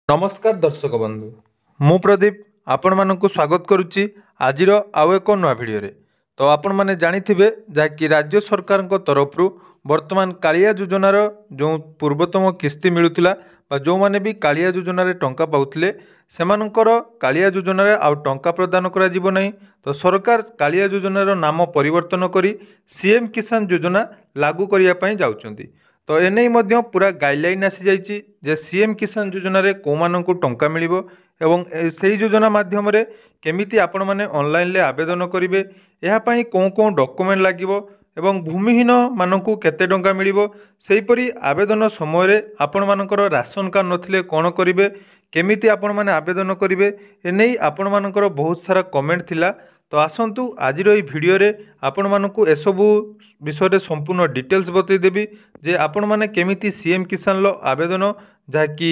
नमस्कार दर्शक बंधु मु प्रदीप आपण मानक स्वागत करुच्ची आज आउ एक नुआ भिडियो तो आपण मैंने जानिथिबे जहाँकि राज्य सरकार तरफ वर्तमान कालिया योजनार जो पूर्वतम किस्ती मिलूला जो मैंने भी कालिया योजन टंका पाउथिले सेमानंकर कालिया योजन आउ टंका प्रदान करा जिवो नहीं। तो सरकार कालिया योजनार नाम परिवर्तन करी सीएम किसान योजना लागू करिया पई जाउचंती। तो एने पूरा गाइडलाइन आसी जाइए जे सीएम किसान योजन कौ मानक टंका मिलिबो एवं से योजना माध्यम केमिति आपण माने ऑनलाइन ले आवेदन करेंगे यह कौन कौन डॉक्यूमेंट लागिबो एवं भूमिहीन मानकू केते टंका मिलिबो सेहीपरि आवेदन समय आपण मानकर राशन कार्ड नथिले कौन करेंगे केमिति आपण माने आवेदन करेंगे एने आपण मानकर बहुत सारा कमेंट थिला। तो आसतु आज भिडियो आपण मानकू एसबू विषय संपूर्ण डिटेल्स बतईदेवी जे आपण माने केमिति सीएम किसान लो आवेदन जहाँकि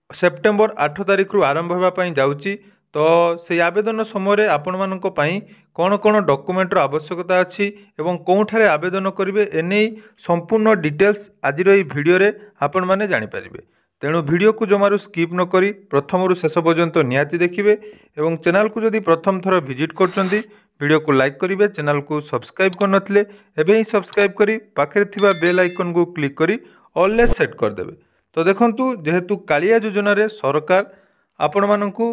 सेप्टेम्बर 8 तारिख रु आरंभ होगापी जाऊँगी। तो से आवेदन समय आपण मानक पई कौन कौन डॉक्यूमेंटर आवश्यकता अच्छी एवं कौठारे आवेदन करेंगे एने संपूर्ण डिटेल्स आज भिडियो आपण माने जानिपारिबे। तेणु वीडियो को जमारू स्किप न करी प्रथम शेष पर्यंत निहाती देखिए एवं चैनल को जदि प्रथम थर विजिट करछंती वीडियो को लाइक करेंगे चैनल को सब्सक्राइब कर नथिले एबे ही सब्सक्राइब करी पाखे थिबा बेल आइकन को क्लिक करी ऑल सेट करदेवे। तो देखंतु जेहेतु कालिया योजना रे सरकार आपण मानकू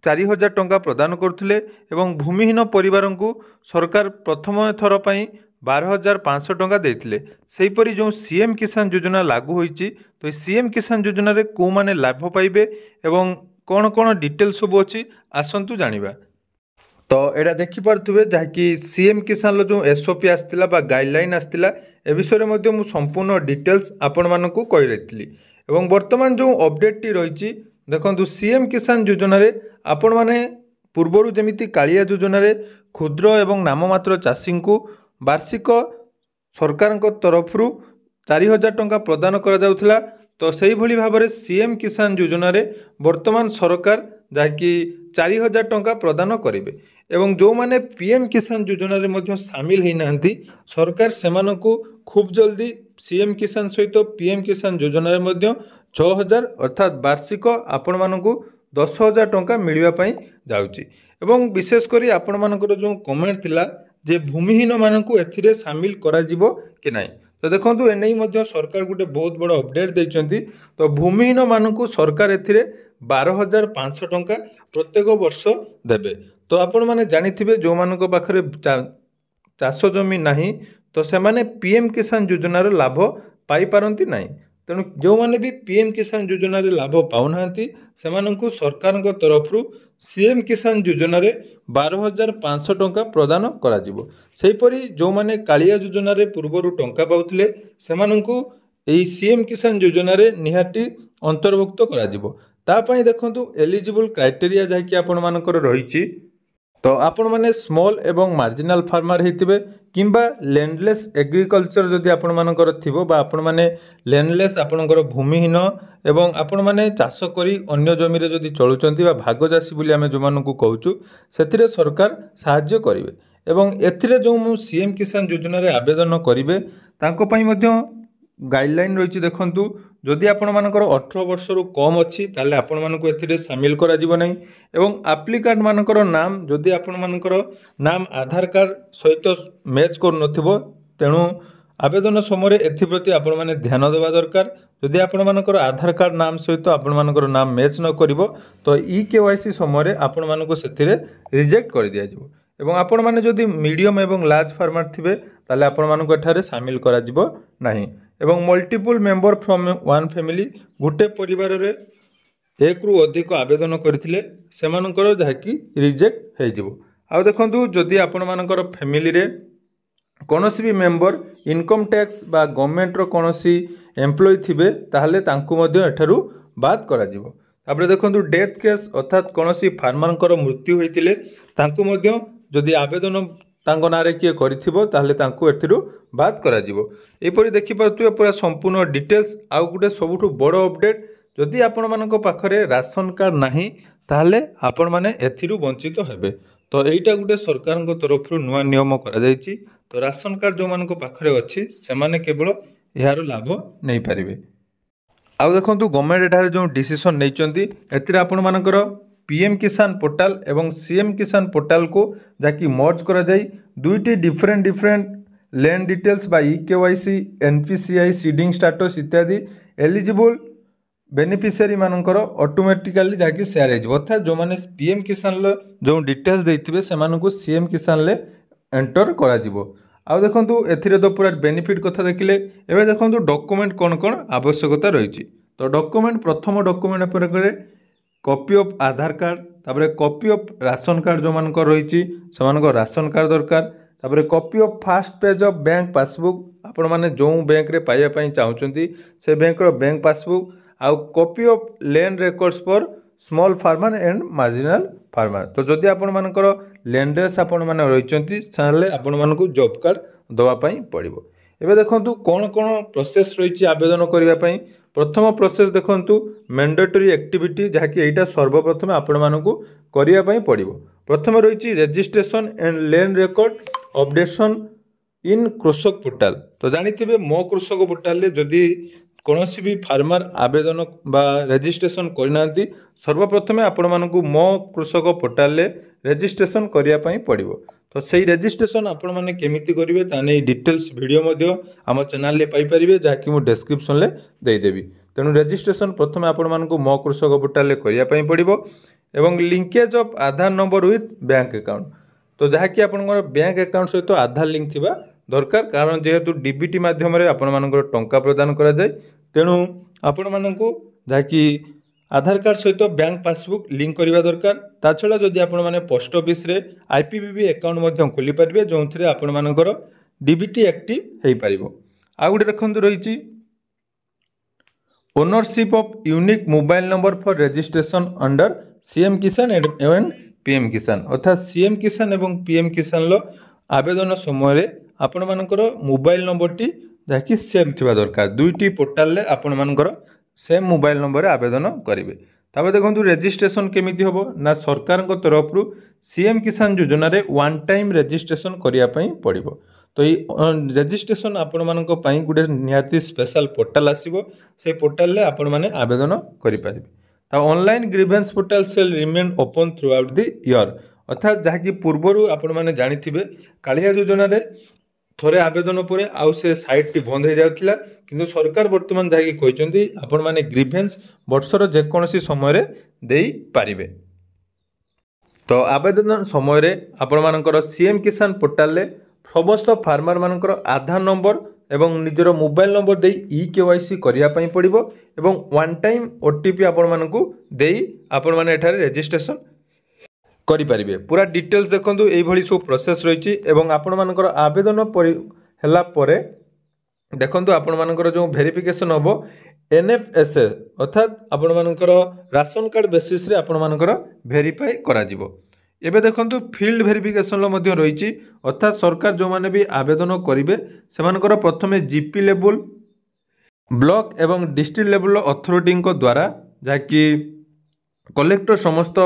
4000 टंका प्रदान करथिले एवं भूमिहीन परिवार को सरकार प्रथम थर पई 12,500 टंका देथिले। सेहीपरि जो सीएम किसान योजना लागू होईची तो सीएम किसान योजना रे को माने लाभ पाइबे एवं कौन कौन डिटेल सब अच्छी आसतु जानिबा। तो एटा देखि पारथुबे जहाँकि सीएम किसान लो जो एसओपी आस्तिला बा गाइडलाइन आस्तिला ए विषय मध्ये मु संपूर्ण डिटेल्स आपण मानकू कहि रहितली एवं वर्तमान जो अपडेट टी रहिची देखंतु सीएम किसान योजना रे आपण माने पूर्वरु जेमिति कालिया योजना रे क्षुद्र एवं नाममात्र चाषी को वार्षिक सरकार तरफ 4000 टंका प्रदान करा जाउथला। तो सही भली भाव में सीएम किसान योजना रे वर्तमान सरकार जहाँकि 4000 टंका प्रदान करेंगे एवं जो माने पीएम किसान योजना रे मध्य सामिल होना सरकार सेमानकु खूब जल्दी सीएम किसान सहित पीएम किसान योजना रे मध्य 6000 अर्थात वार्षिक आपण मानकु 10,000 टंका मिलवाई जाउची एवं विशेषकर आपण मानकर जो कमेंट थिला जे भूमिहीन मानकु एथिरे सामिल करा जिवो कि नहीं। तो देखंतु एने सरकार गोटे बहुत बड़ अपडेट देइचंती। तो भूमिहीन मानकु सरकार एथिरे 12,500 टंका प्रत्येक वर्ष देबे। तो आपण माने जानिथिबे जो मानक पाखरे चाष जमी नाही तो से माने पीएम किसान योजनार लाभ पाई पारंती नाही। तेणु जो माने भी पीएम किसान योजना रे लाभ पाउनांती सेमानंकु सरकार तरफ सीएम किसान योजना रे 12,500 टंका प्रदान करा जिवो। सेहीपरि जो माने कालिया योजना रे पूर्वरु टंका पाउथिले सेमानंकु एई सीएम किसान योजना रे निहाटी अंतर्भुक्त करा जिवो। ता पई देखंतु एलिजिबल क्राइटेरिया जहाँकि आपण मानकर रहिछि। तो आपण माने स्मॉल एवं मार्जिनाल फार्मर हेतिबे किंबा लैंडलेस एग्रीकल्चर जदि आपण मानकर थिबो बा आपण माने लैंडलेस आपणकर भूमिहीन एवं आपण माने चाष करी अन्य जमी रे जदि चलुचंती बा भागचाषी बोली आमे जो मानकु कहूचु सेथिरे सरकार सहाय्य करिवे एवं एथिरे जो मु सीएम किसान योजना रे आवेदन करिवे तांको पई मध्य गाइडलाइन रहिछि। देखंतु जदि आपण मानकर 18 वर्ष रु कम अच्छी ताले आपण मानकु एथिरे शामिल करा जिवो नहीं एवं एप्लिकेंट मानकर नाम जदि आपण मानकर नाम आधार कार्ड सहित मैच कर नथिबो तेणु आवेदन समय एथिप्रति आपण माने ध्यान देवा दरकार। जदि आपण मानकर आधार कार्ड नाम सहित आपण मानकर नाम मैच न करिवो तो केवाईसी समय आपण मानकु सेथिरे रिजेक्ट कर दिया जिवो एवं आपण माने जदि मीडियम एवं लार्ज फार्मर थिबे ताले आपण मानकु एठारे शामिल करा जिवो नाही एवं multiple member from one family गोटे परिवार रे एक रु अधिक आवेदन करथिले सेमानकर जहाँकि रिजेक्ट हो जिवो। आ देखंतु जदि आपण मानकर फैमिली रे कोनोसी भी मेंबर इनकम टैक्स बा गवर्नमेंट रो कोनोसी एम्प्लॉय थिबे ताहले तांकु मध्य एठारु बाद करा जिवो। तापरे देखंतु डेथ केस अर्थात कोनोसी फार्मरकर मृत्यु होइतिले तांकु मध्य जदि आवेदन तांको नारे किए करिथिबो ताहले तांको एथिरु बात करा जिवो। एपरि देखि पारथुबे पूरा संपूर्ण डिटेल्स आउ गुटे सबुठु बड़ अपडेट जदि आपण मानक पाखरे राशन कार्ड नाही ताहले आपण माने एथिरु वंचित हेबे। तो एइटा गुटे सरकार तरफ नुआ नियम करा जायछि। तो राशन कार्ड जो मानक पाखरे अछि से माने केवल यार लाभ नहीं पारिबे। आउ देखंतु गवर्नमेंट एठारे जो डिसीजन नैचंती एथिरे आपण मानकर पीएम किसान पोर्टाल एवं सीएम किसान पोर्टाल को जाकि मर्ज करा जाई दुईटी डिफरेंट लैंड डिटेल्स बा केवाईसी एनपीसीआई सीडिंग स्टेटस इत्यादि एलिजिबल बेनिफिशियरी मानकर ऑटोमेटिकली जाकि शेयर हो अर्थात जो मैंने पीएम किसान जो डिटेल्स देते से सीएम किसान ले एंटर करा आउ देखंतु एथिरे तो पूरा बेनिफिट कथा देखिले एबे देखंतु डॉक्यूमेंट कौन कौन आवश्यकता रही तो डॉक्यूमेंट प्रथम डॉक्यूमेंट पर कॉपी ऑफ आधार कार्ड तापर कॉपी ऑफ राशन कार्ड जो मान रही राशन कार्ड दरकार तापर copy of fast page of bank passbook आपण माने जो बैंक रे पाइबा पई चाहउचंती से बैंक रो बैंक पासबुक आउ copy of land records for small farmer and marginal farmer तो जदि आपण मानकर लैंडलेस आपण माने रहिचंती ताले आपण मानकु जॉब कार्ड दवा पई पड़िबो एबे देखंतु कोन कोन प्रोसेस रहिछि आवेदन करिवा पई प्रथम प्रोसेस देखंतु मैंडेटरी एक्टिविटी जहाँकि एटा सर्वप्रथम आपण मानकु करिया पई पड़िबो प्रथम रहिछि registration and land record updation in कृषक पोर्टाल तो जानिथिबे मो कृषक पोर्टाल ले जदि कौनसी भी फार्मर आवेदन बा रजिस्ट्रेशन करना सर्वप्रथम आपण मानकु मो कृषक पोर्टाल ले रजिस्ट्रेशन करिया पई पड़िबो तो सही रजिस्ट्रेशन आपण माने केमिति करिवे ताने डिटेल्स वीडियो मध्य आम चैनल ले पाई परिबे जाकि मु डिस्क्रिप्शन ले दे देबी तेनु रजिस्ट्रेशन प्रथम आपण मानकु मो कृषक पोर्टाल ले करिया पई पड़िबो एवं linkage of Aadhaar number with bank account तो जहाँकि आपनकर बैंक अकाउंट सहित आधार लिंक थिबा दरकार कारण जेहेतु डीबीटी माध्यम रे आपण मानकर टंका प्रदान करा जाय तेणु आपण मानकु जहाँकि आधार कार्ड सहित बैंक पासबुक लिंक करवा दरकार ता छड़ा जदि आपण माने पोस्ट ऑफिस रे आईपीबीबी अकाउंट मध्यम खोली पारिबे जोंथरे आपण मानकर डीबीटी एक्टिव हेई पारिबो आ गुटे रखंतु रहिछि ownership of unique mobile number for registration under CM Kisan एवं पीएम किसान अर्थात सीएम किसान एवं पीएम किसान लो आवेदन समय आपण मानकर मोबाइल नंबर टी जहाँकि सेम थिबा दरकार दुईटी पोर्टाल ले आपण मानकर सेम मोबाइल नंबर आवेदन करेंगे तापर देखो रजिस्ट्रेशन केमिति होबो ना सरकार तरफ सीएम किसान योजना रे वन टाइम रजिस्ट्रेशन करने पड़ो तो ये रजिस्ट्रेशन आपण मानक पई गुटे निहाती स्पेशल पोर्टाल आसीबो से पोर्टाल ले आपण माने आवेदन करि पारिबे ता online grievance portal cell remain open throughout the year अर्थात जहाँकि पूर्वर आपण माने जानिथिबे कालिया योजना रे थोड़े आवेदन पर आउ से साइट टी बंद हो जाउथिला किंतु सरकार वर्तमान जाकि कहचंती आपण माने ग्रीवेंस वर्षर जेकोसी समय देई पारिबे तो आवेदन समय आपण मानकर सीएम किसान पोर्टाल ले समस्त फार्मर मानकर आधार नंबर एवं निजर मोबाइल नंबर दे केवाईसी करिया पई पड़िबो एवं वन टाइम ओटीपी आपण मानकु देई आपण माने एठारे रजिस्ट्रेशन करि पारिबे पूरा डिटेल्स देखंतु एई भली सब प्रोसेस रहिछि एवं आपण मानकर आवेदन हला परे देखंतु आपण मानकर जो वेरिफिकेशन होबो एनएफएसए अर्थात आपण मानकर राशन कार्ड बेसिस रे आपण मानकर वेरीफाई करा जिवो एबे देखंतु फील्ड वेरिफिकेशन लो मध्य रहिछि अर्थात सरकार जो माने भी आवेदन करिवे सेमानकर प्रथमे जीपी लेवल ब्लॉक एवं डिस्ट्रिक्ट लेवल अथॉरिटी को द्वारा जाकि कलेक्टर समस्त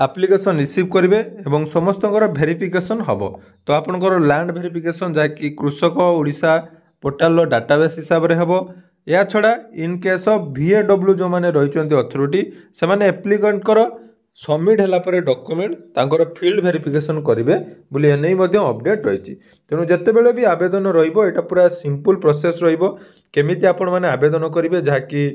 एप्लिकेशन रिसीव करेंगे एवं समस्त वेरिफिकेशन हम तो आपंकर लैंड वेरिफिकेशन जहाँकि कृषक ओडिशा पोर्टाल डाटाबेस हिसाब से हम या छड़ा इन केस ऑफ VAW जो मैंने रही अथॉरिटी से एप्लिकेंट सबमिट है डॉक्यूमेंट तांकर फील्ड वेरिफिकेशन करेंगे बोली एने अपडेट रही तेणु जिते बड़े भी आवेदन रहा पूरा सिंपल प्रोसेस रमिति आपण मैंने आवेदन करेंगे जहाँकि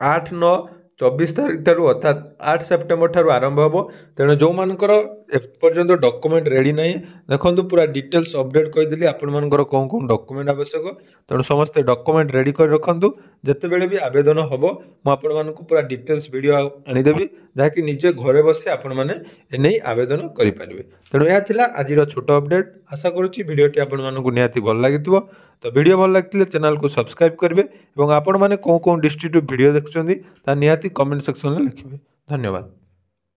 8-9-24 तारीख ठारू अर्थात 8 सेप्टेम्बर ठारू आरंभ हो तेणु जो मानकर एपर्यंत डॉक्यूमेंट रेडी ना देखो पूरा डिटेल्स अपडेट करदेली आपण मानकर कौन कौन डॉक्यूमेंट आवश्यक तेणु समस्ते डॉक्यूमेंट रेडी कर रखु जिते बड़े भी आवेदन हम मुझे पूरा डिटेल्स वीडियो आनीदेवी जहाँकि निजे घरे बसी आपण मैंने एने आवेदन करेंगे तेणु यह आज छोट अपडेट आशा करुच्ची भिडटी आपण मानक निहाती भल लगी तो वीडियो भल लगी चैनल को सब्सक्राइब करेंगे और आपण मैंने कौन कौन डिस्ट्रिक्ट वीडियो देखुं निहाती कमेंट सेक्शन में लिखिए धन्यवाद।